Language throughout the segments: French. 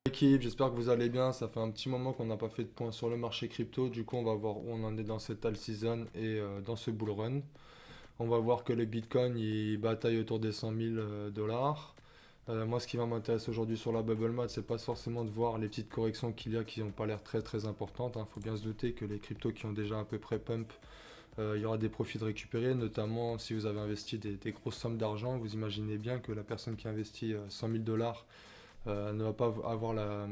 Équipe, j'espère que vous allez bien. Ça fait un petit moment qu'on n'a pas fait de point sur le marché crypto. Du coup, on va voir où on en est dans cette all season et dans ce bull run. On va voir que le Bitcoin il bataille autour des 100 000 dollars. Moi, ce qui va m'intéresser aujourd'hui sur la bubble mode, c'est pas forcément de voir les petites corrections qu'il y a qui n'ont pas l'air très très importantes. Il faut bien se douter que les cryptos qui ont déjà à peu près pump, il y aura des profits de récupérer, notamment si vous avez investi des grosses sommes d'argent. Vous imaginez bien que la personne qui investit 100 000 dollars ne va pas avoir la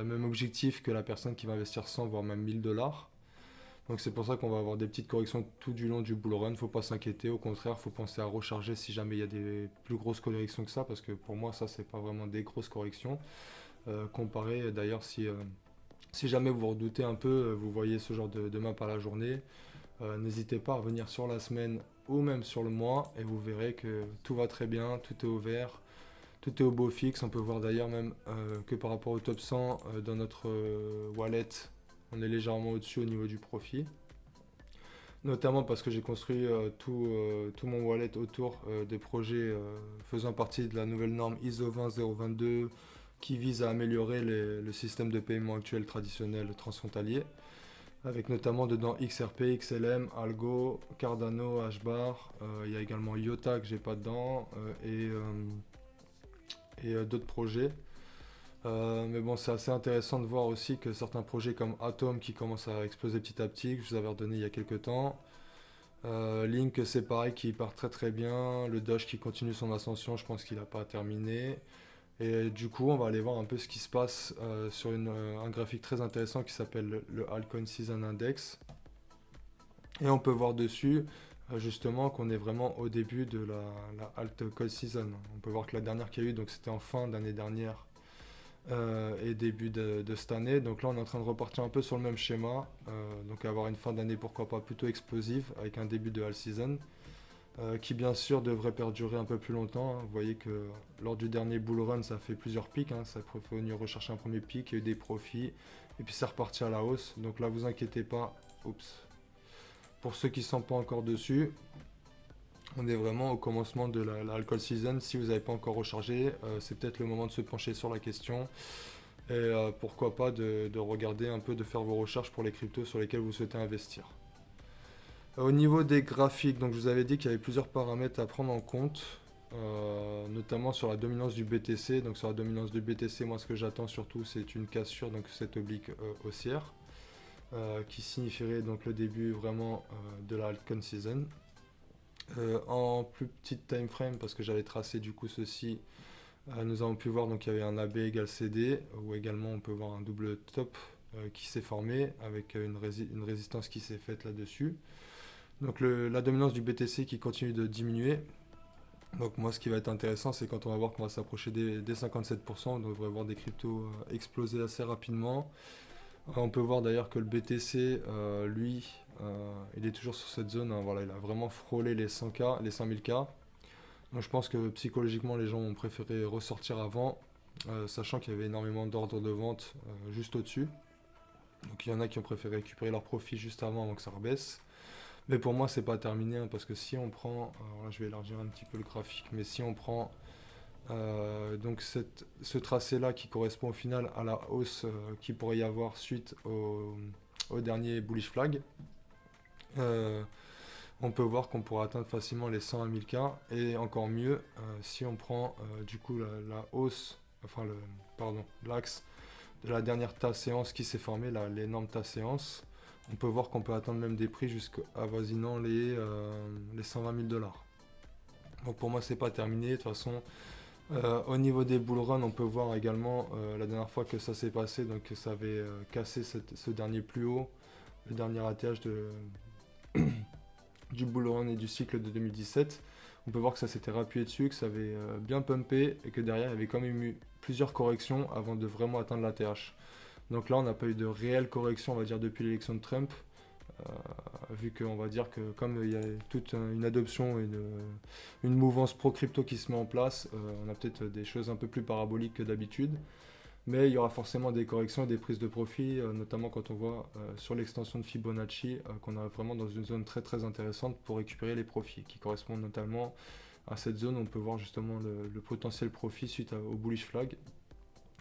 même objectif que la personne qui va investir 100 voire même 1000 dollars. Donc c'est pour ça qu'on va avoir des petites corrections tout du long du bull run. Faut pas s'inquiéter, au contraire, faut penser à recharger si jamais il y a des plus grosses corrections que ça, parce que pour moi ça c'est pas vraiment des grosses corrections. Comparé d'ailleurs si jamais vous redoutez un peu, vous voyez ce genre de map à la journée, n'hésitez pas à revenir sur la semaine ou même sur le mois et vous verrez que tout va très bien, tout est au vert. Tout est au beau fixe, on peut voir d'ailleurs même que par rapport au top 100 dans notre wallet, on est légèrement au-dessus au niveau du profit. Notamment parce que j'ai construit tout mon wallet autour des projets faisant partie de la nouvelle norme ISO 20022 qui vise à améliorer le système de paiement actuel traditionnel transfrontalier. Avec notamment dedans XRP, XLM, Algo, Cardano, HBAR, il y a également IOTA que j'ai pas dedans et d'autres projets. Mais bon, c'est assez intéressant de voir aussi que certains projets comme Atom qui commencent à exploser petit à petit, que je vous avais redonné il y a quelques temps. Link, c'est pareil, qui part très très bien. Le Doge qui continue son ascension, je pense qu'il n'a pas terminé. Et du coup, on va aller voir un peu ce qui se passe sur un graphique très intéressant qui s'appelle le Altcoin Season Index. Et on peut voir dessus justement qu'on est vraiment au début de la Altcoin Season. On peut voir que la dernière qu'il y a eu, donc c'était en fin d'année dernière, et début de cette année. Donc là, on est en train de repartir un peu sur le même schéma. Donc avoir une fin d'année, pourquoi pas, plutôt explosive, avec un début de all season, qui bien sûr devrait perdurer un peu plus longtemps, hein. Vous voyez que lors du dernier bull run, ça fait plusieurs pics, hein. Ça faut venir rechercher un premier pic, il y a eu des profits, et puis c'est reparti à la hausse. Donc là, vous inquiétez pas. Oups. Pour ceux qui ne sont pas encore dessus, on est vraiment au commencement de la alcool season. Si vous n'avez pas encore rechargé, c'est peut-être le moment de se pencher sur la question. Et pourquoi pas de regarder un peu, de faire vos recherches pour les cryptos sur lesquels vous souhaitez investir. Au niveau des graphiques, donc je vous avais dit qu'il y avait plusieurs paramètres à prendre en compte, notamment sur la dominance du BTC. Donc sur la dominance du BTC, moi ce que j'attends surtout c'est une cassure, donc cette oblique haussière, qui signifierait donc le début vraiment de la altcoin season. En plus petite time frame, parce que j'avais tracé du coup ceci, nous avons pu voir donc il y avait un AB égale CD, où également on peut voir un double top qui s'est formé avec une résistance qui s'est faite là-dessus. Donc la dominance du BTC qui continue de diminuer. Donc moi ce qui va être intéressant c'est quand on va voir qu'on va s'approcher des 57%, on devrait voir des cryptos exploser assez rapidement. On peut voir d'ailleurs que le BTC, lui, il est toujours sur cette zone, hein. Voilà, il a vraiment frôlé les 100K, les 5000 K. Donc je pense que psychologiquement les gens ont préféré ressortir avant, sachant qu'il y avait énormément d'ordres de vente juste au-dessus. Donc il y en a qui ont préféré récupérer leur profit juste avant que ça rebaisse. Mais pour moi c'est pas terminé, hein, parce que si on prend, alors là je vais élargir un petit peu le graphique, mais si on prend donc ce tracé-là qui correspond au final à la hausse qui pourrait y avoir suite au dernier bullish flag, euh, on peut voir qu'on pourra atteindre facilement les 100 à 1000K et encore mieux si on prend du coup la hausse, enfin pardon, l'axe de la dernière tasse séance qui s'est formée, l'énorme tasse séance. On peut voir qu'on peut atteindre même des prix jusqu'à avoisinant les 120 000 dollars. Donc pour moi c'est pas terminé, de toute façon. Au niveau des bull run, on peut voir également la dernière fois que ça s'est passé, donc ça avait cassé ce dernier plus haut, le dernier atterrage du bull run et du cycle de 2017. On peut voir que ça s'était rappuyé dessus, que ça avait bien pumpé et que derrière il y avait quand même eu plusieurs corrections avant de vraiment atteindre l'ATH. Donc là on n'a pas eu de réelle correction, on va dire, depuis l'élection de Trump. Vu qu'on va dire que comme il y a toute une adoption, une mouvance pro-crypto qui se met en place, on a peut-être des choses un peu plus paraboliques que d'habitude. Mais il y aura forcément des corrections et des prises de profit, notamment quand on voit sur l'extension de Fibonacci qu'on est vraiment dans une zone très très intéressante pour récupérer les profits, qui correspondent notamment à cette zone où on peut voir justement le potentiel profit suite au bullish flag.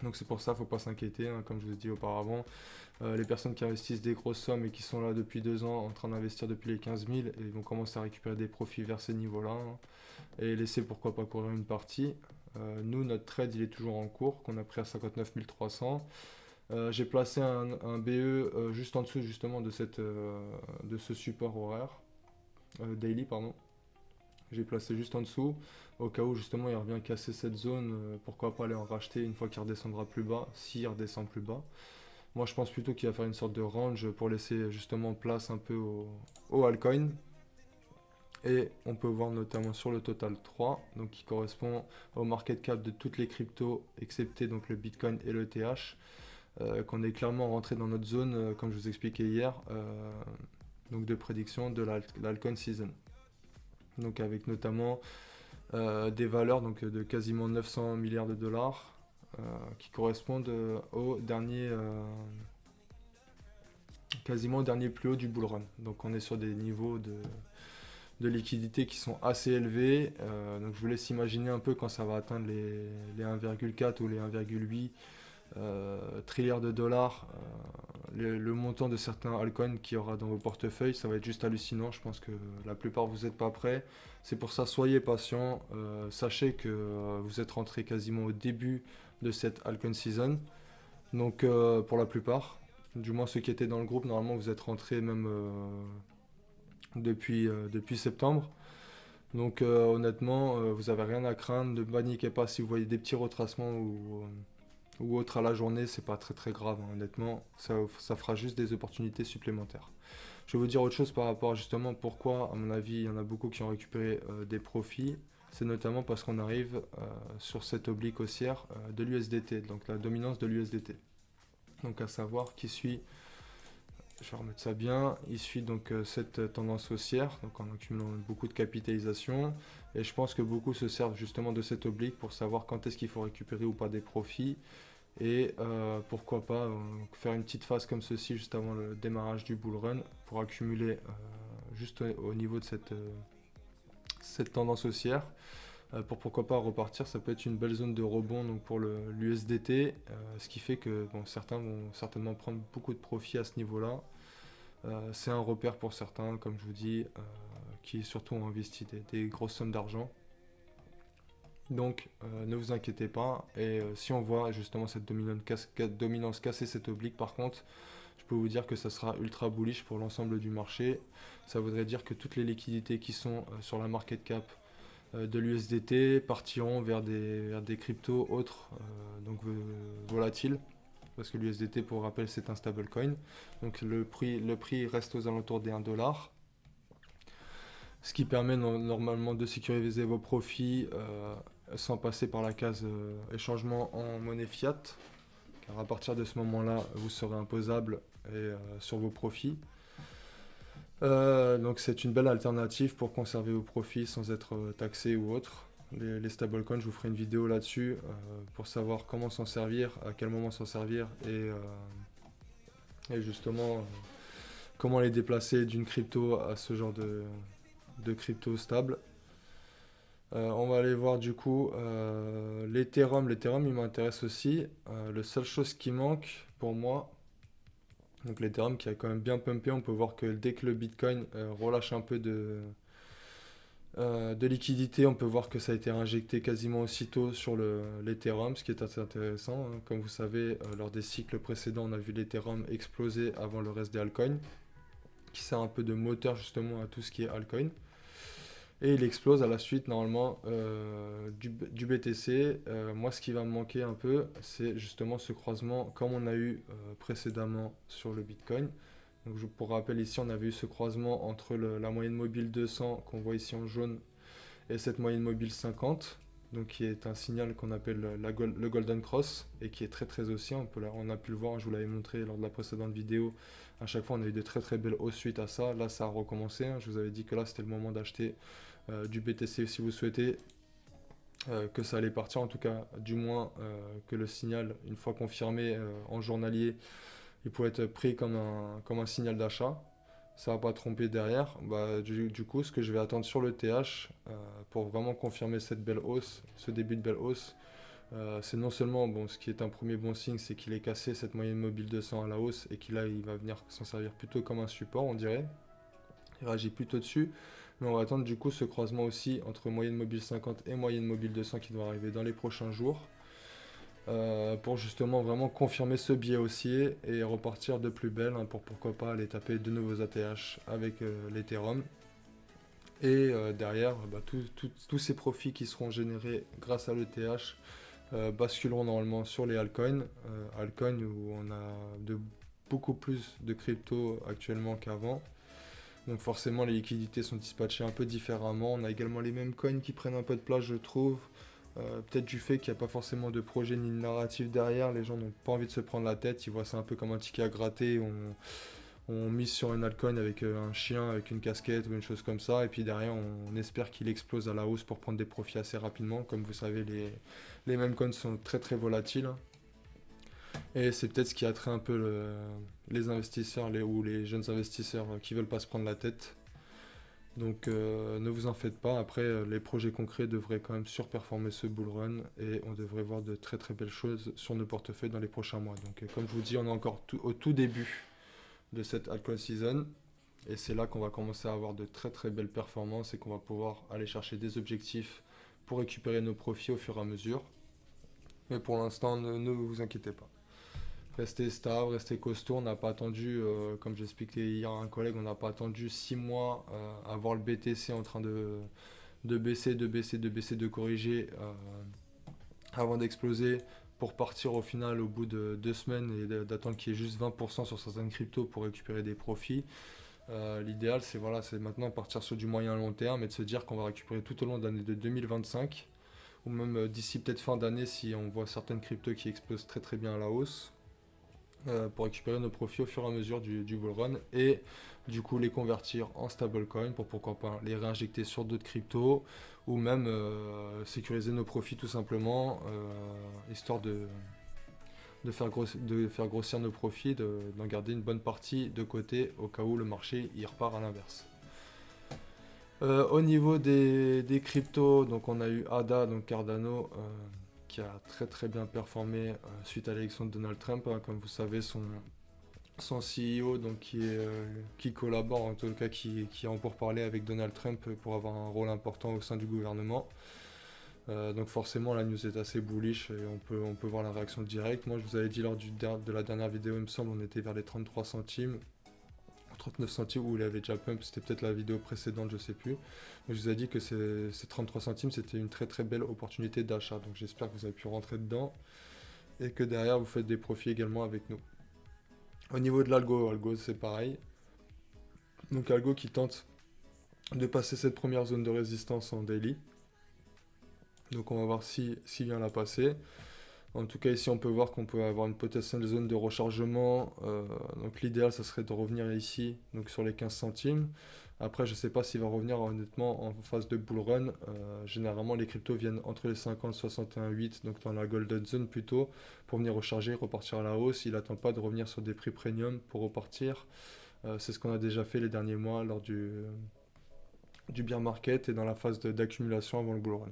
Donc c'est pour ça, faut pas s'inquiéter, hein, comme je vous ai dit auparavant. Les personnes qui investissent des grosses sommes et qui sont là depuis 2 ans en train d'investir depuis les 15 000 et vont commencer à récupérer des profits vers ces niveaux-là, hein, et laisser pourquoi pas courir une partie. Nous, notre trade, il est toujours en cours, qu'on a pris à 59 300. J'ai placé un BE juste en dessous justement de ce support horaire, daily pardon. J'ai placé juste en dessous, au cas où justement il revient casser cette zone, pourquoi pas aller en racheter une fois qu'il redescendra plus bas, s'il redescend plus bas. Moi je pense plutôt qu'il va faire une sorte de range pour laisser justement place un peu au altcoin. Et on peut voir notamment sur le total 3, donc qui correspond au market cap de toutes les cryptos, excepté donc le Bitcoin et le TH, qu'on est clairement rentré dans notre zone, comme je vous expliquais hier, donc de prédiction de l'altcoin season. Donc avec notamment des valeurs donc, de quasiment 900 milliards de dollars, qui correspondent quasiment au dernier plus haut du bull run. Donc on est sur des niveaux de liquidité qui sont assez élevés. Donc je vous laisse imaginer un peu quand ça va atteindre les 1,4 ou les 1,8 trilliards de dollars, le montant de certains altcoins qu'il y aura dans vos portefeuilles, ça va être juste hallucinant. Je pense que la plupart vous n'êtes pas prêts. C'est pour ça, soyez patient. Sachez que vous êtes rentré quasiment au début de cette altcoin season. Donc pour la plupart, du moins ceux qui étaient dans le groupe, normalement vous êtes rentrés même depuis septembre. Donc honnêtement, vous n'avez rien à craindre. Ne paniquez pas si vous voyez des petits retracements ou autre à la journée, c'est pas très très grave, hein, honnêtement, ça fera juste des opportunités supplémentaires. Je vais vous dire autre chose par rapport à justement pourquoi, à mon avis, il y en a beaucoup qui ont récupéré des profits. C'est notamment parce qu'on arrive sur cette oblique haussière de l'USDT, donc la dominance de l'USDT. Donc à savoir qui suit, je vais remettre ça bien, il suit donc cette tendance haussière, donc en accumulant beaucoup de capitalisation. Et je pense que beaucoup se servent justement de cette oblique pour savoir quand est-ce qu'il faut récupérer ou pas des profits. Et pourquoi pas faire une petite phase comme ceci juste avant le démarrage du bull run pour accumuler juste au niveau de cette tendance haussière. Pour pourquoi pas repartir, ça peut être une belle zone de rebond donc pour l'USDT, ce qui fait que bon, certains vont certainement prendre beaucoup de profit à ce niveau-là. C'est un repère pour certains, comme je vous dis, qui surtout ont investi des grosses sommes d'argent. Donc ne vous inquiétez pas, et si on voit justement cette dominance casser cette oblique, par contre, je peux vous dire que ça sera ultra bullish pour l'ensemble du marché. Ça voudrait dire que toutes les liquidités qui sont sur la market cap de l'USDT partiront vers des cryptos autres, donc volatiles, parce que l'USDT, pour rappel, c'est un stablecoin. Donc le prix reste aux alentours des 1 dollar. Ce qui permet normalement de sécuriser vos profits sans passer par la case échangement en monnaie fiat, car à partir de ce moment-là, vous serez imposable sur vos profits. Donc c'est une belle alternative pour conserver vos profits sans être taxé ou autre. Les stablecoins, je vous ferai une vidéo là-dessus pour savoir comment s'en servir, à quel moment s'en servir et justement comment les déplacer d'une crypto à ce genre de crypto stable. On va aller voir du coup l'Ethereum. L'Ethereum il m'intéresse aussi. La seule chose qui manque pour moi, donc l'Ethereum qui a quand même bien pumpé, on peut voir que dès que le Bitcoin relâche un peu de liquidité, on peut voir que ça a été injecté quasiment aussitôt sur l'Ethereum, ce qui est assez intéressant, hein. Comme vous savez, lors des cycles précédents, on a vu l'Ethereum exploser avant le reste des altcoins, qui sert un peu de moteur justement à tout ce qui est altcoin. Et il explose à la suite normalement du BTC. Moi ce qui va me manquer un peu, c'est justement ce croisement comme on a eu précédemment sur le Bitcoin. Donc pour rappel ici on avait eu ce croisement entre la moyenne mobile 200 qu'on voit ici en jaune et cette moyenne mobile 50. Donc qui est un signal qu'on appelle le Golden Cross et qui est très très haussier. On a pu le voir, je vous l'avais montré lors de la précédente vidéo. À chaque fois on a eu de très très belles hausses suite à ça. Là ça a recommencé, hein. Je vous avais dit que là c'était le moment d'acheter du BTC si vous souhaitez que ça allait partir, en tout cas du moins que le signal, une fois confirmé en journalier, il pouvait être pris comme un signal d'achat. Ça va pas tromper derrière. Du coup, ce que je vais attendre sur le TH pour vraiment confirmer cette belle hausse, ce début de belle hausse, C'est non seulement, bon, ce qui est un premier bon signe, c'est qu'il est cassé cette moyenne mobile 200 à la hausse et qu'il il va venir s'en servir plutôt comme un support, on dirait. Il réagit plutôt dessus. Mais on va attendre du coup ce croisement aussi entre moyenne mobile 50 et moyenne mobile 200 qui doit arriver dans les prochains jours. Pour justement vraiment confirmer ce biais haussier et repartir de plus belle, hein, pour pourquoi pas aller taper de nouveaux ATH avec l'Ethereum. Et derrière, bah, tous ces profits qui seront générés grâce à l'ETH basculeront normalement sur les altcoins. Altcoins où on a beaucoup plus de crypto actuellement qu'avant. Donc forcément les liquidités sont dispatchées un peu différemment. On a également les mêmes coins qui prennent un peu de place, je trouve. Peut-être du fait qu'il n'y a pas forcément de projet ni de narratif derrière, les gens n'ont pas envie de se prendre la tête, ils voient ça un peu comme un ticket à gratter, on mise sur une altcoin avec un chien, avec une casquette ou une chose comme ça, et puis derrière on espère qu'il explose à la hausse pour prendre des profits assez rapidement. Comme vous savez, les mêmes coins sont très très volatiles, et c'est peut-être ce qui attrait un peu les investisseurs ou les jeunes investisseurs qui veulent pas se prendre la tête. Donc ne vous en faites pas, après les projets concrets devraient quand même surperformer ce bull run et on devrait voir de très très belles choses sur nos portefeuilles dans les prochains mois. Donc comme je vous dis, on est encore au tout début de cette altcoin season et c'est là qu'on va commencer à avoir de très très belles performances et qu'on va pouvoir aller chercher des objectifs pour récupérer nos profits au fur et à mesure. Mais pour l'instant, ne vous inquiétez pas. Rester stable, rester costaud. On n'a pas attendu, comme j'expliquais hier à un collègue, on n'a pas attendu 6 mois à voir le BTC en train de baisser, de baisser, de baisser, de corriger avant d'exploser pour partir au final au bout de 2 semaines et d'attendre qu'il y ait juste 20% sur certaines cryptos pour récupérer des profits. L'idéal, c'est voilà, c'est maintenant partir sur du moyen long terme et de se dire qu'on va récupérer tout au long de l'année de 2025 ou même d'ici peut-être fin d'année si on voit certaines cryptos qui explosent très très bien à la hausse. Pour récupérer nos profits au fur et à mesure du bull run et du coup les convertir en stablecoin pour pourquoi pas les réinjecter sur d'autres cryptos ou même sécuriser nos profits tout simplement, histoire de faire grossir nos profits, d'en garder une bonne partie de côté au cas où le marché il repart à l'inverse. Au niveau des cryptos, donc on a eu ADA, donc Cardano, qui a très très bien performé suite à l'élection de Donald Trump, hein. Comme vous savez, son CEO, donc qui collabore, en tout cas qui est en pourparlers avec Donald Trump pour avoir un rôle important au sein du gouvernement. Donc forcément la news est assez bullish et on peut voir la réaction directe. Moi je vous avais dit lors de la dernière vidéo, il me semble, on était vers les 33 centimes. 39 centimes où il avait déjà pump, c'était peut-être la vidéo précédente, je sais plus. Mais je vous ai dit que ces 33 centimes, c'était une très très belle opportunité d'achat. Donc j'espère que vous avez pu rentrer dedans et que derrière vous faites des profits également avec nous. Au niveau de l'algo c'est pareil. Donc algo qui tente de passer cette première zone de résistance en daily. Donc on va voir s'il vient la passer. En tout cas, ici, on peut voir qu'on peut avoir une potentielle zone de rechargement. Donc l'idéal, ça serait de revenir ici, donc sur les 15 centimes. Après, je ne sais pas s'il va revenir honnêtement en phase de bull run. Généralement, les cryptos viennent entre les 50 et 61,8, donc dans la golden zone plutôt, pour venir recharger, repartir à la hausse. Il n'attend pas de revenir sur des prix premium pour repartir. C'est ce qu'on a déjà fait les derniers mois lors du bear market et dans la phase d'accumulation avant le bull run.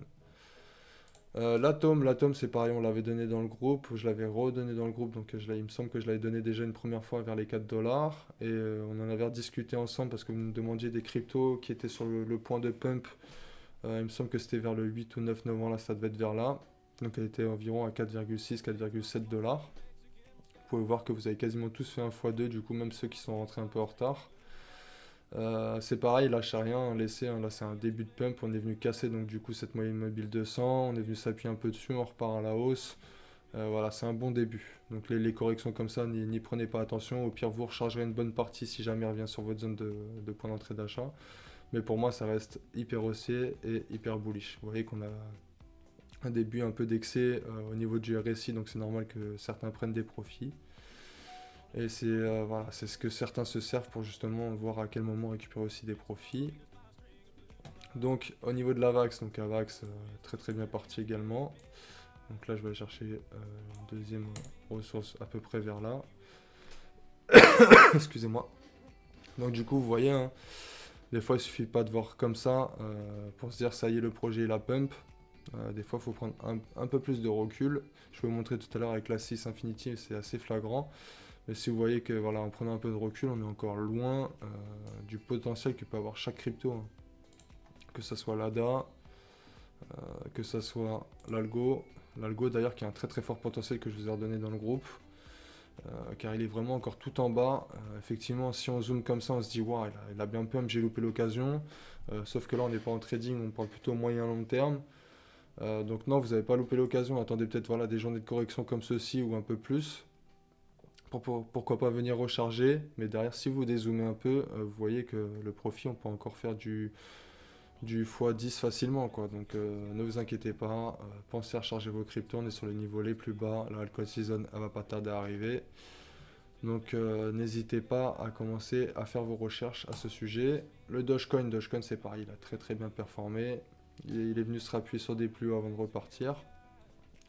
L'atome c'est pareil, on l'avait donné dans le groupe, je l'avais redonné dans le groupe, donc il me semble que je l'avais donné déjà une première fois vers les 4 dollars, et on en avait rediscuté ensemble parce que vous me demandiez des cryptos qui étaient sur le point de pump. Il me semble que c'était vers le 8 ou 9 novembre, là ça devait être vers là, donc elle était environ à 4,6, 4,7 dollars. Vous pouvez voir que vous avez quasiment tous fait un x2, du coup même ceux qui sont rentrés un peu en retard. C'est pareil, lâchez rien, laissez, hein, là c'est un début de pump, on est venu casser donc du coup cette moyenne mobile 200, on est venu s'appuyer un peu dessus, on repart à la hausse. Voilà, c'est un bon début. Donc les corrections comme ça, n'y prenez pas attention, au pire vous rechargerez une bonne partie si jamais il revient sur votre zone de point d'entrée d'achat. Mais pour moi ça reste hyper haussier et hyper bullish. Vous voyez qu'on a un début un peu d'excès au niveau du RSI, donc c'est normal que certains prennent des profits. Et voilà, c'est ce que certains se servent pour justement voir à quel moment récupérer aussi des profits. Donc au niveau de l'AVAX, donc AVAX très très bien parti également. Donc là je vais aller chercher une deuxième ressource à peu près vers là. Excusez-moi. Donc du coup vous voyez, hein, des fois il suffit pas de voir comme ça pour se dire ça y est le projet il a pump. Des fois, il faut prendre un peu plus de recul. Je vais vous montrer tout à l'heure avec la 6 Infinity, c'est assez flagrant. Mais si vous voyez que voilà, en prenant un peu de recul, on est encore loin du potentiel que peut avoir chaque crypto, hein. Que ce soit l'ADA, que ce soit l'Algo. L'Algo d'ailleurs qui a un très très fort potentiel que je vous ai redonné dans le groupe. Car il est vraiment encore tout en bas. Effectivement, si on zoome comme ça, on se dit waouh, il a bien pump, j'ai loupé l'occasion. Sauf que là, on n'est pas en trading, on parle plutôt moyen long terme. Donc non, vous n'avez pas loupé l'occasion. Attendez peut-être voilà, des journées de correction comme ceci ou un peu plus. Pourquoi pas venir recharger. Mais derrière, si vous dézoomez un peu, vous voyez que le profit, on peut encore faire du x10 facilement, quoi. Donc ne vous inquiétez pas. Pensez à recharger vos cryptos. On est sur les niveaux les plus bas. La alcohol season, elle va pas tarder à arriver. Donc n'hésitez pas à commencer à faire vos recherches à ce sujet. Le Dogecoin, c'est pareil, il a très très bien performé. Il est venu se rappuyer sur des plus hauts avant de repartir.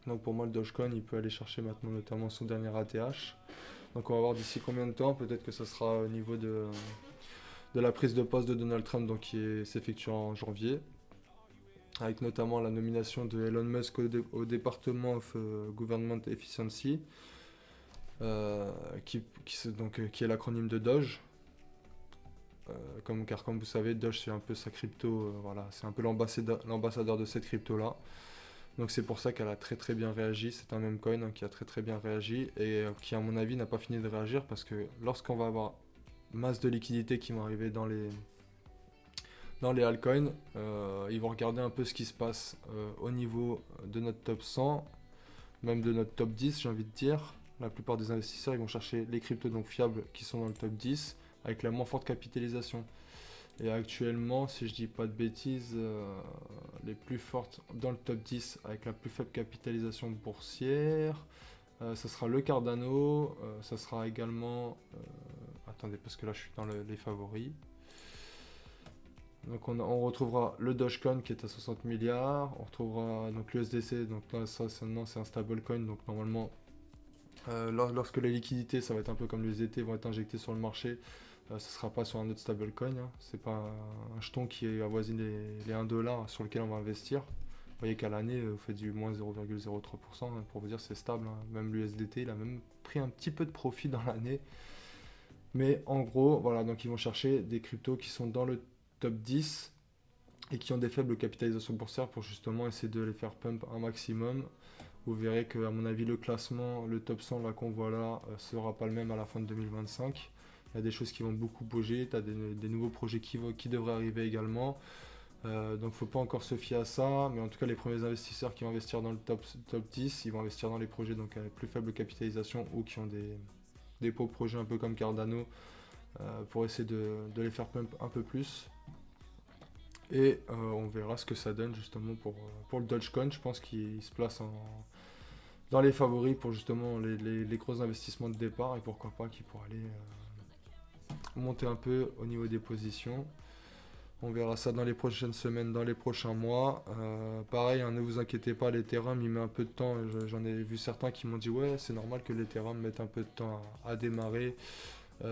Donc pour moi le Dogecoin il peut aller chercher maintenant notamment son dernier ATH. Donc on va voir d'ici combien de temps, peut-être que ça sera au niveau de la prise de poste de Donald Trump donc qui s'effectue en janvier. Avec notamment la nomination de Elon Musk au Department of Government Efficiency. Qui est l'acronyme de Doge. Car comme vous savez, Doge c'est un peu sa crypto, voilà, c'est un peu l'ambassadeur de cette crypto là. Donc c'est pour ça qu'elle a très très bien réagi. C'est un meme coin, hein, qui a très très bien réagi et qui à mon avis n'a pas fini de réagir parce que lorsqu'on va avoir masse de liquidités qui vont arriver dans les altcoins, ils vont regarder un peu ce qui se passe au niveau de notre top 100, même de notre top 10 j'ai envie de dire. La plupart des investisseurs ils vont chercher les cryptos donc fiables qui sont dans le top 10 avec la moins forte capitalisation. Et actuellement, si je dis pas de bêtises, les plus fortes dans le top 10 avec la plus faible capitalisation boursière, ça sera le Cardano, ça sera également... attendez, parce que là je suis dans les favoris. Donc on retrouvera le Dogecoin qui est à 60 milliards, on retrouvera donc l'USDC, donc là ça maintenant c'est un stablecoin, donc normalement lorsque les liquidités, ça va être un peu comme l'USDT, vont être injectées sur le marché, ce ne sera pas sur un autre stablecoin, hein. C'est pas un jeton qui avoisine les 1$ sur lequel on va investir. Vous voyez qu'à l'année, vous faites du moins 0,03%, hein, pour vous dire c'est stable, hein. Même l'USDT, il a même pris un petit peu de profit dans l'année. Mais en gros, voilà, donc ils vont chercher des cryptos qui sont dans le top 10 et qui ont des faibles capitalisations boursières pour justement essayer de les faire pump un maximum. Vous verrez que, à mon avis, le classement, le top 100 là qu'on voit là, sera pas le même à la fin de 2025. Il y a des choses qui vont beaucoup bouger, tu as des nouveaux projets qui devraient arriver également. Donc il ne faut pas encore se fier à ça, mais en tout cas les premiers investisseurs qui vont investir dans le top 10, ils vont investir dans les projets donc à plus faible capitalisation ou qui ont des beaux projets un peu comme Cardano pour essayer de les faire pump un peu plus. Et on verra ce que ça donne justement pour le Dogecoin. Je pense qu'il se place dans les favoris pour justement les gros investissements de départ et pourquoi pas qu'il pourra aller monter un peu au niveau des positions. On verra ça dans les prochaines semaines, dans les prochains mois. Pareil, hein, ne vous inquiétez pas, l'Ethereum il met un peu de temps. J'en ai vu certains qui m'ont dit ouais c'est normal que l'Ethereum mette un peu de temps à démarrer.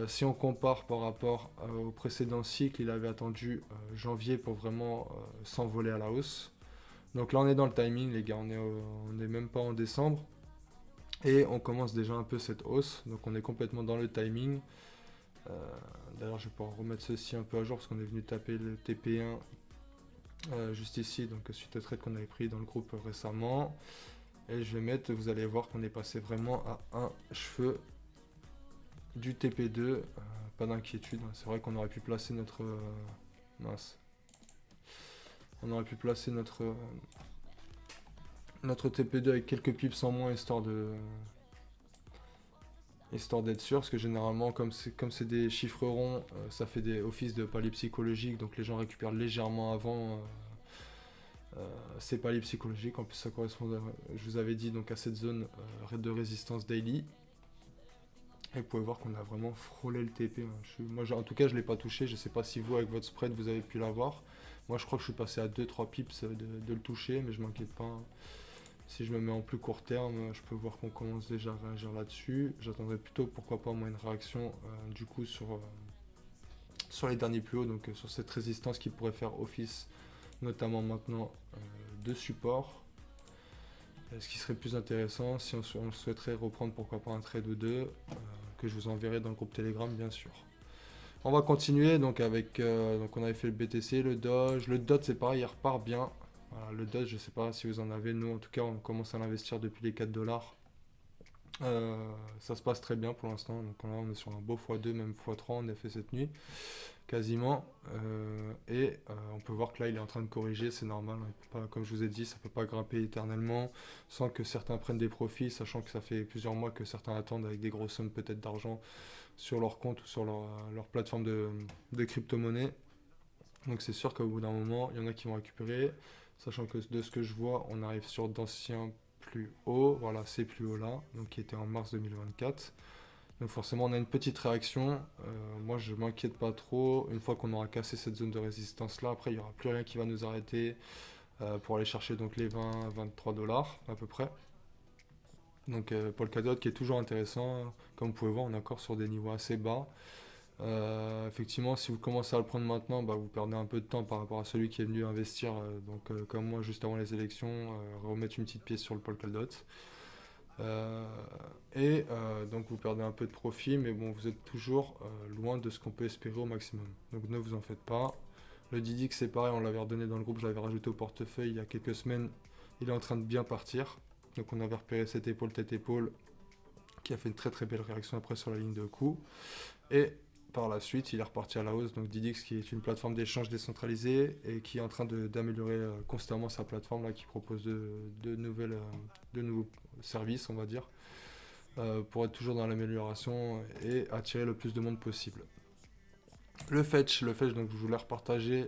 Si on compare par rapport au précédent cycle, il avait attendu janvier pour vraiment s'envoler à la hausse. Donc là on est dans le timing les gars, on n'est même pas en décembre. Et on commence déjà un peu cette hausse, donc on est complètement dans le timing. D'ailleurs je vais pouvoir remettre ceci un peu à jour parce qu'on est venu taper le TP1 juste ici, donc suite au trade qu'on avait pris dans le groupe récemment. Et je vais mettre, vous allez voir qu'on est passé vraiment à un cheveu du TP2, pas d'inquiétude, c'est vrai qu'on aurait pu placer notre... mince. On aurait pu placer notre TP2 avec quelques pips en moins histoire d'être sûr, parce que généralement comme c'est des chiffres ronds, ça fait des offices de paliers psychologiques, donc les gens récupèrent légèrement avant ces paliers psychologiques. En plus ça correspond, je vous avais dit, donc à cette zone de résistance daily. Et vous pouvez voir qu'on a vraiment frôlé le TP, hein. Moi en tout cas je ne l'ai pas touché, je ne sais pas si vous avec votre spread vous avez pu l'avoir. Moi je crois que je suis passé à 2-3 pips de le toucher, mais je m'inquiète pas, hein. Si je me mets en plus court terme, je peux voir qu'on commence déjà à réagir là-dessus. J'attendrai plutôt, pourquoi pas, moi, une réaction du coup sur les derniers plus hauts, donc sur cette résistance qui pourrait faire office notamment maintenant de support. Ce qui serait plus intéressant si on souhaiterait reprendre pourquoi pas un trade ou deux, que je vous enverrai dans le groupe Telegram bien sûr. On va continuer donc avec, donc on avait fait le BTC, le Doge, le DOT c'est pareil, il repart bien. Voilà, le Doge je sais pas si vous en avez, nous en tout cas on commence à l'investir depuis les 4 dollars. Ça se passe très bien pour l'instant, donc là on est sur un beau x2, même x3 on a fait cette nuit, quasiment. On peut voir que là il est en train de corriger, c'est normal, hein, il peut pas, comme je vous ai dit, ça peut pas grimper éternellement sans que certains prennent des profits, sachant que ça fait plusieurs mois que certains attendent avec des grosses sommes peut-être d'argent sur leur compte ou sur leur plateforme de crypto-monnaie. Donc c'est sûr qu'au bout d'un moment, il y en a qui vont récupérer, sachant que de ce que je vois, on arrive sur d'anciens plus hauts, voilà ces plus hauts là, donc qui étaient en mars 2024. Donc forcément on a une petite réaction, moi je m'inquiète pas trop, une fois qu'on aura cassé cette zone de résistance là, après il n'y aura plus rien qui va nous arrêter pour aller chercher donc les 20-23 dollars à peu près. Donc Polkadot qui est toujours intéressant, comme vous pouvez voir on est encore sur des niveaux assez bas. Effectivement, si vous commencez à le prendre maintenant, bah, vous perdez un peu de temps par rapport à celui qui est venu investir, comme moi, juste avant les élections, remettre une petite pièce sur le Polkadot. Donc vous perdez un peu de profit, mais bon, vous êtes toujours loin de ce qu'on peut espérer au maximum. Donc ne vous en faites pas. Le Didix, c'est pareil, on l'avait redonné dans le groupe, je l'avais rajouté au portefeuille il y a quelques semaines. Il est en train de bien partir. Donc on avait repéré cette épaule, tête-épaule, qui a fait une très très belle réaction après sur la ligne de coup. Et par la suite, il est reparti à la hausse. Donc Didix, qui est une plateforme d'échange décentralisée et qui est en train d'améliorer constamment sa plateforme, là, qui propose de nouveaux services, on va dire, pour être toujours dans l'amélioration et attirer le plus de monde possible. Le fetch, donc je voulais repartager.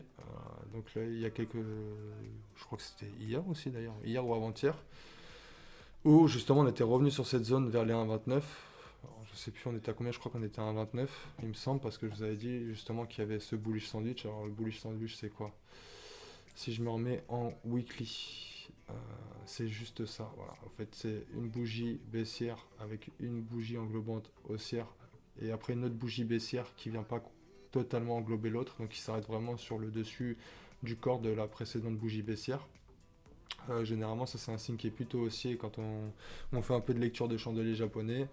Donc là, il y a je crois que c'était hier aussi d'ailleurs, hier ou avant-hier, où justement on était revenu sur cette zone vers les 1,29. Je sais plus on était à combien, je crois qu'on était à 1,29 il me semble, parce que je vous avais dit justement qu'il y avait ce bullish sandwich. Alors le bullish sandwich c'est quoi? Si je me remets en weekly, c'est juste ça, voilà. En fait c'est une bougie baissière avec une bougie englobante haussière et après une autre bougie baissière qui vient pas totalement englober l'autre, donc qui s'arrête vraiment sur le dessus du corps de la précédente bougie baissière. Généralement ça c'est un signe qui est plutôt haussier quand on fait un peu de lecture de chandelier japonais.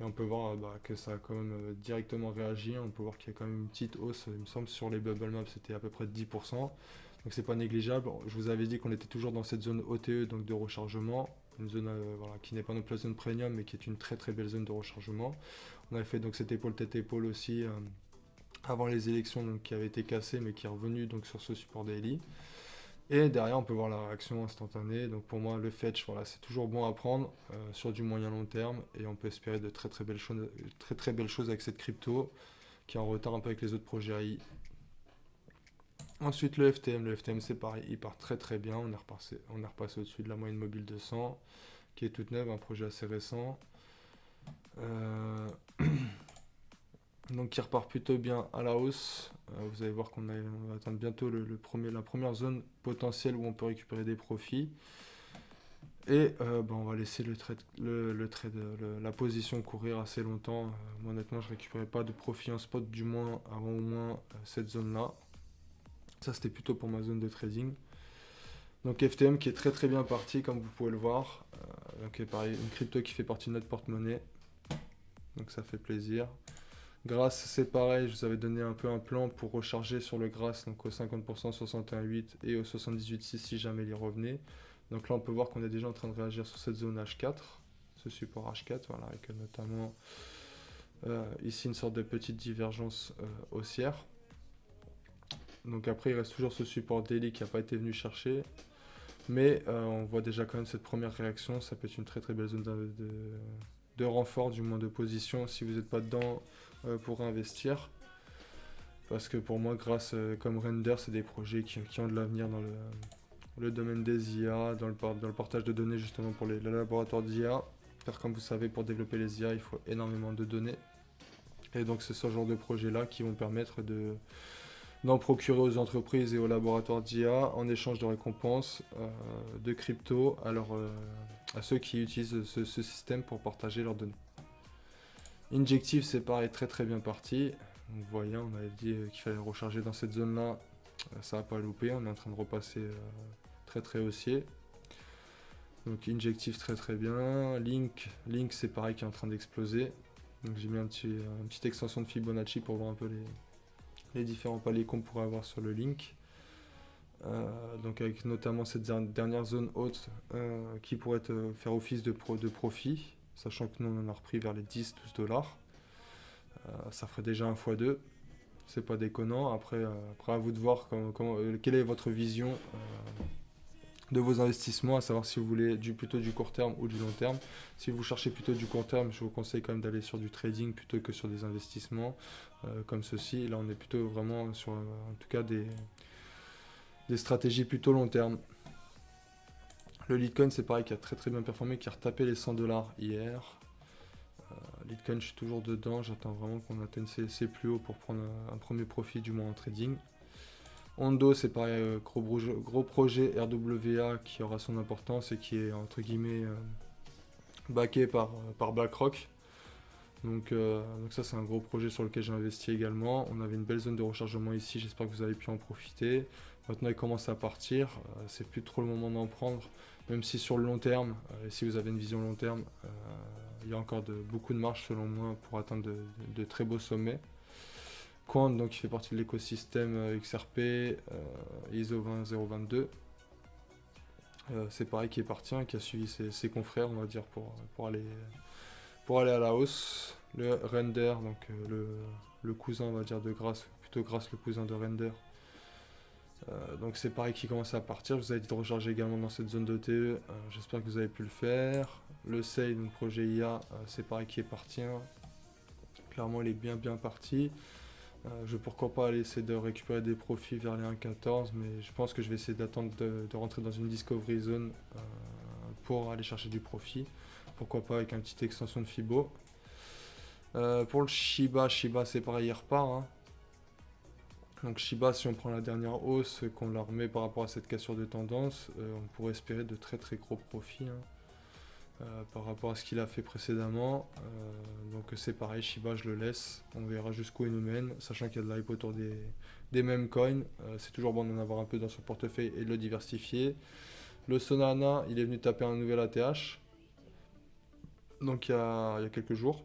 Et on peut voir que ça a quand même directement réagi. On peut voir qu'il y a quand même une petite hausse, il me semble, sur les bubble maps, c'était à peu près de 10%. Donc c'est pas négligeable. Je vous avais dit qu'on était toujours dans cette zone OTE, donc de rechargement. Une zone qui n'est pas non plus la zone premium, mais qui est une très très belle zone de rechargement. On avait fait donc cette épaule tête-épaule aussi avant les élections, donc qui avait été cassée, mais qui est revenu donc sur ce support daily. Et derrière, on peut voir la réaction instantanée. Donc pour moi, le fetch, voilà, c'est toujours bon à prendre sur du moyen long terme. Et on peut espérer de très très belles choses avec cette crypto qui est en retard un peu avec les autres projets AI. Ensuite, le FTM. Le FTM, c'est pareil, il part très très bien. On est repassé au-dessus de la moyenne mobile de 100, qui est toute neuve, un projet assez récent. Donc qui repart plutôt bien à la hausse. Vous allez voir qu'on va atteindre bientôt la première zone potentielle où on peut récupérer des profits. Et on va laisser la position courir assez longtemps. Moi honnêtement je ne récupérais pas de profit en spot, du moins avant au moins cette zone là. Ça c'était plutôt pour ma zone de trading. Donc FTM qui est très très bien parti comme vous pouvez le voir. Donc pareil, une crypto qui fait partie de notre porte-monnaie. Donc ça fait plaisir. Grasse, c'est pareil, je vous avais donné un peu un plan pour recharger sur le Grasse, donc au 50%, 61,8 et au 78,6 si jamais il y revenait. Donc là, on peut voir qu'on est déjà en train de réagir sur cette zone H4, ce support H4, voilà, avec notamment ici une sorte de petite divergence haussière. Donc après, il reste toujours ce support daily qui n'a pas été venu chercher, mais on voit déjà quand même cette première réaction, ça peut être une très très belle zone de renfort, du moins de position, si vous n'êtes pas dedans pour investir. Parce que pour moi, comme Render, c'est des projets qui ont de l'avenir dans le domaine des IA, dans le partage de données justement pour les laboratoires d'IA. Car comme vous savez, pour développer les IA, il faut énormément de données. Et donc c'est ce genre de projets-là qui vont permettre d'en procurer aux entreprises et aux laboratoires d'IA en échange de récompenses de crypto à ceux qui utilisent ce système pour partager leurs données. Injective, c'est pareil, très très bien parti. Vous voyez, on avait dit qu'il fallait recharger dans cette zone-là Ça va pas louper, on est en train de repasser très très haussier. Donc injectif très très bien. Link c'est pareil qui est en train d'exploser. Donc j'ai mis une petite extension de Fibonacci pour voir un peu les différents paliers qu'on pourrait avoir sur le Link. Donc avec notamment cette dernière zone haute qui pourrait faire office de profit, sachant que nous on en a repris vers les 10-12 $. Ça ferait déjà un x2, c'est pas déconnant. Après à vous de voir quelle est votre vision de vos investissements, à savoir si vous voulez plutôt du court terme ou du long terme. Si vous cherchez plutôt du court terme, je vous conseille quand même d'aller sur du trading plutôt que sur des investissements comme ceci. Là on est plutôt vraiment sur en tout cas des stratégies plutôt long terme. Le Litecoin, c'est pareil, qui a très très bien performé, qui a retapé les 100 $ hier. Litecoin, je suis toujours dedans, j'attends vraiment qu'on atteigne ses plus hauts pour prendre un premier profit, du moins en trading. Ondo, c'est pareil, gros projet RWA qui aura son importance et qui est entre guillemets backé par BlackRock. Donc ça, c'est un gros projet sur lequel j'ai investi également. On avait une belle zone de rechargement ici, j'espère que vous avez pu en profiter. Maintenant, il commence à partir, c'est plus trop le moment d'en prendre, même si sur le long terme, et si vous avez une vision long terme, il y a encore beaucoup de marge selon moi pour atteindre de très beaux sommets. Quant, donc, il fait partie de l'écosystème XRP, ISO 20022. C'est pareil qui est parti, qui a suivi ses confrères, on va dire, pour aller à la hausse. Le Render, donc le cousin, on va dire, de Grasse, plutôt Grasse, le cousin de Render. Donc c'est pareil qui commence à partir. Vous avez dit de recharger également dans cette zone d'ETE. J'espère que vous avez pu le faire. Le SEI, donc projet IA, c'est pareil qui est parti. Clairement, il est bien parti. Je vais pourquoi pas aller essayer de récupérer des profits vers les 1,14, mais je pense que je vais essayer d'attendre de rentrer dans une discovery zone pour aller chercher du profit. Pourquoi pas avec une petite extension de Fibo. Pour le Shiba c'est pareil, il repart. Donc Shiba, si on prend la dernière hausse, qu'on la remet par rapport à cette cassure de tendance, on pourrait espérer de très très gros profits par rapport à ce qu'il a fait précédemment. Donc c'est pareil, Shiba je le laisse, on verra jusqu'où il nous mène, sachant qu'il y a de l'hype autour des mêmes coins. C'est toujours bon d'en avoir un peu dans son portefeuille et de le diversifier. Le Solana, il est venu taper un nouvel ATH. Donc il y a quelques jours.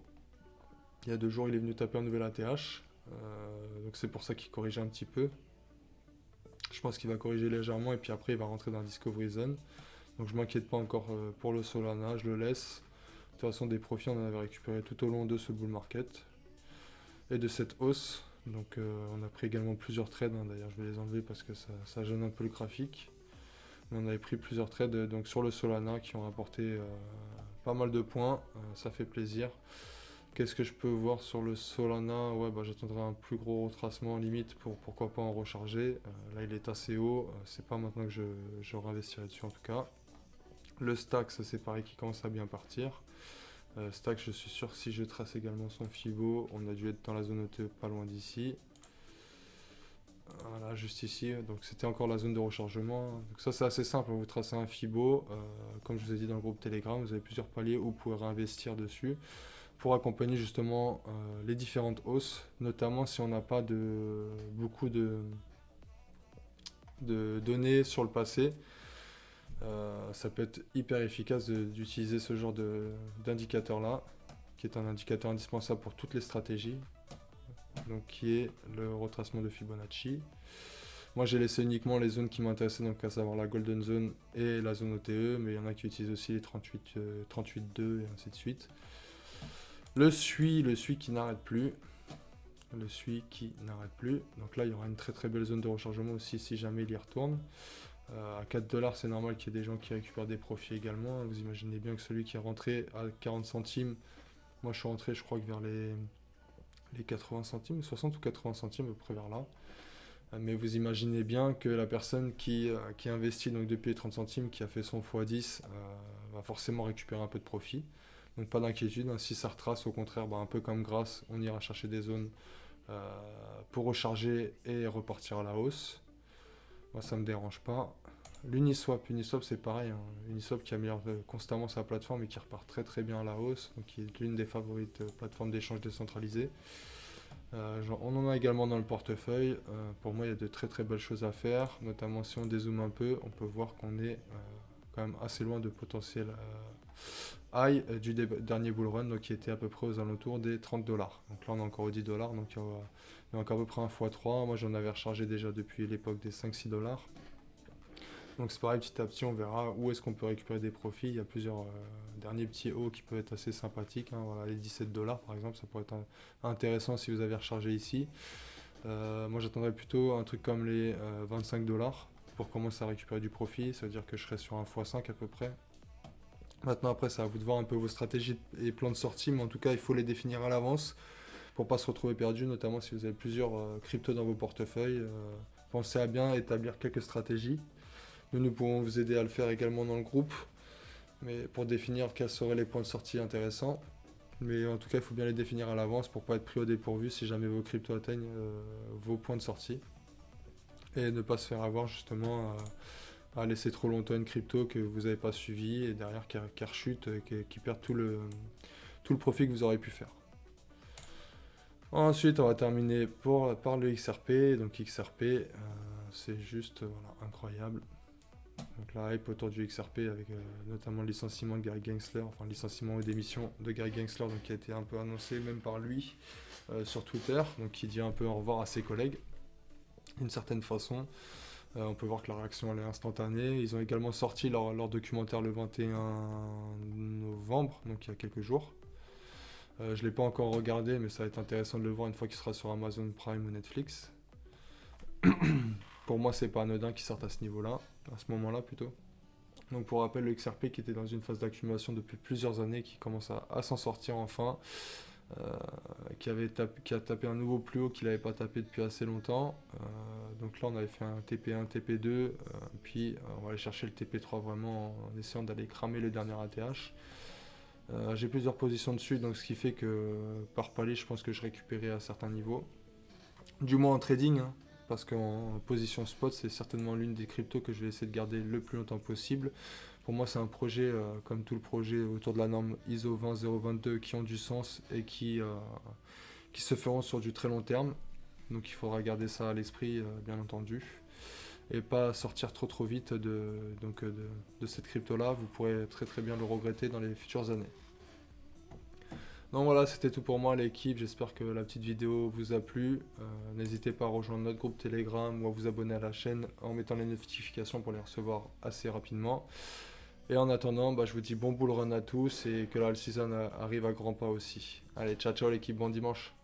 Il y a 2 jours, il est venu taper un nouvel ATH. Donc c'est pour ça qu'il corrige un petit peu. Je pense qu'il va corriger légèrement et puis après il va rentrer dans la Discovery Zone. Donc je m'inquiète pas encore pour le Solana, je le laisse. De toute façon des profits on en avait récupéré tout au long de ce bull market et de cette hausse. Donc on a pris également plusieurs trades, d'ailleurs je vais les enlever parce que ça gêne un peu le graphique. Mais on avait pris plusieurs trades donc sur le Solana qui ont rapporté pas mal de points, ça fait plaisir. Qu'est-ce que je peux voir sur le Solana? Ouais, j'attendrai un plus gros retracement limite pour pourquoi pas en recharger. Là, il est assez haut. C'est pas maintenant que je réinvestirai dessus en tout cas. Le Stax, c'est pareil qui commence à bien partir. Stax, je suis sûr que si je trace également son Fibo, on a dû être dans la zone ETE pas loin d'ici. Voilà, juste ici. Donc c'était encore la zone de rechargement. Donc ça, c'est assez simple. Vous tracez un Fibo. Comme je vous ai dit dans le groupe Telegram, vous avez plusieurs paliers où vous pouvez réinvestir dessus pour accompagner justement les différentes hausses, notamment si on n'a pas beaucoup de données sur le passé. Ça peut être hyper efficace d'utiliser ce genre d'indicateur là, qui est un indicateur indispensable pour toutes les stratégies, donc qui est le retracement de Fibonacci. Moi j'ai laissé uniquement les zones qui m'intéressaient, donc à savoir la Golden Zone et la zone OTE, mais il y en a qui utilisent aussi les 38,2 et ainsi de suite. Le SUI qui n'arrête plus. Donc là, il y aura une très très belle zone de rechargement aussi si jamais il y retourne. À 4 $, c'est normal qu'il y ait des gens qui récupèrent des profits également. Vous imaginez bien que celui qui est rentré à 40 centimes, moi je suis rentré je crois que vers les 80 centimes, 60 ou 80 centimes à peu près vers là. Mais vous imaginez bien que la personne qui investit donc depuis les 30 centimes, qui a fait son x10, va forcément récupérer un peu de profit. Donc pas d'inquiétude, si ça retrace, au contraire, un peu comme Grasse, on ira chercher des zones pour recharger et repartir à la hausse. Moi ça me dérange pas. L'Uniswap, c'est pareil, Uniswap qui améliore constamment sa plateforme et qui repart très très bien à la hausse, donc qui est l'une des favorites plateformes d'échange décentralisées. On en a également dans le portefeuille. Pour moi, il y a de très très belles choses à faire, notamment si on dézoome un peu, on peut voir qu'on est quand même assez loin de potentiel high du dernier bull run, donc qui était à peu près aux alentours des 30 $. Donc là, on est encore aux 10 $, donc il y a encore à peu près un x3. Moi, j'en avais rechargé déjà depuis l'époque des 5-6 $. Donc c'est pareil, petit à petit, on verra où est-ce qu'on peut récupérer des profits. Il y a plusieurs derniers petits hauts qui peuvent être assez sympathiques, hein. Voilà, les 17 $ par exemple, ça pourrait être intéressant si vous avez rechargé ici. Moi, j'attendrais plutôt un truc comme les 25 $ pour commencer à récupérer du profit. Ça veut dire que je serai sur un x5 à peu près. Maintenant, après, c'est à vous de voir un peu vos stratégies et plans de sortie, mais en tout cas, il faut les définir à l'avance pour pas se retrouver perdu, notamment si vous avez plusieurs cryptos dans vos portefeuilles. Pensez à bien établir quelques stratégies. Nous pourrons vous aider à le faire également dans le groupe, mais pour définir quels seraient les points de sortie intéressants. Mais en tout cas, il faut bien les définir à l'avance pour pas être pris au dépourvu si jamais vos cryptos atteignent vos points de sortie. Et ne pas se faire avoir justement à laisser trop longtemps une crypto que vous n'avez pas suivi et derrière qui rechute, qui perd tout le profit que vous aurez pu faire. Ensuite, on va terminer par le XRP. Donc XRP, c'est juste voilà, incroyable. Donc la hype autour du XRP avec notamment le licenciement de Gary Gensler, enfin le licenciement ou démission de Gary Gensler, donc qui a été un peu annoncé même par lui sur Twitter, donc qui dit un peu au revoir à ses collègues d'une certaine façon. On peut voir que la réaction elle est instantanée. Ils ont également sorti leur documentaire le 21 novembre, donc il y a quelques jours. Je ne l'ai pas encore regardé, mais ça va être intéressant de le voir une fois qu'il sera sur Amazon Prime ou Netflix. Pour moi, c'est pas anodin qu'ils sortent à ce niveau-là, à ce moment-là plutôt. Donc pour rappel, le XRP qui était dans une phase d'accumulation depuis plusieurs années, qui commence à s'en sortir enfin, qui a tapé un nouveau plus haut qu'il n'avait pas tapé depuis assez longtemps. Donc là, on avait fait un TP1, TP2, puis on va aller chercher le TP3 vraiment en essayant d'aller cramer le dernier ATH. J'ai plusieurs positions dessus, donc ce qui fait que par palier, je pense que je récupérais à certains niveaux. Du moins en trading, hein, parce qu'en position spot, c'est certainement l'une des cryptos que je vais essayer de garder le plus longtemps possible. Pour moi, c'est un projet, comme tout le projet autour de la norme ISO 20022, qui ont du sens et qui se feront sur du très long terme. Donc il faudra garder ça à l'esprit, bien entendu. Et pas sortir trop vite de cette crypto-là. Vous pourrez très très bien le regretter dans les futures années. Donc voilà, c'était tout pour moi l'équipe, j'espère que la petite vidéo vous a plu. N'hésitez pas à rejoindre notre groupe Telegram ou à vous abonner à la chaîne en mettant les notifications pour les recevoir assez rapidement. Et en attendant, je vous dis bon bull run à tous et que la all season arrive à grands pas aussi. Allez, ciao ciao l'équipe, bon dimanche.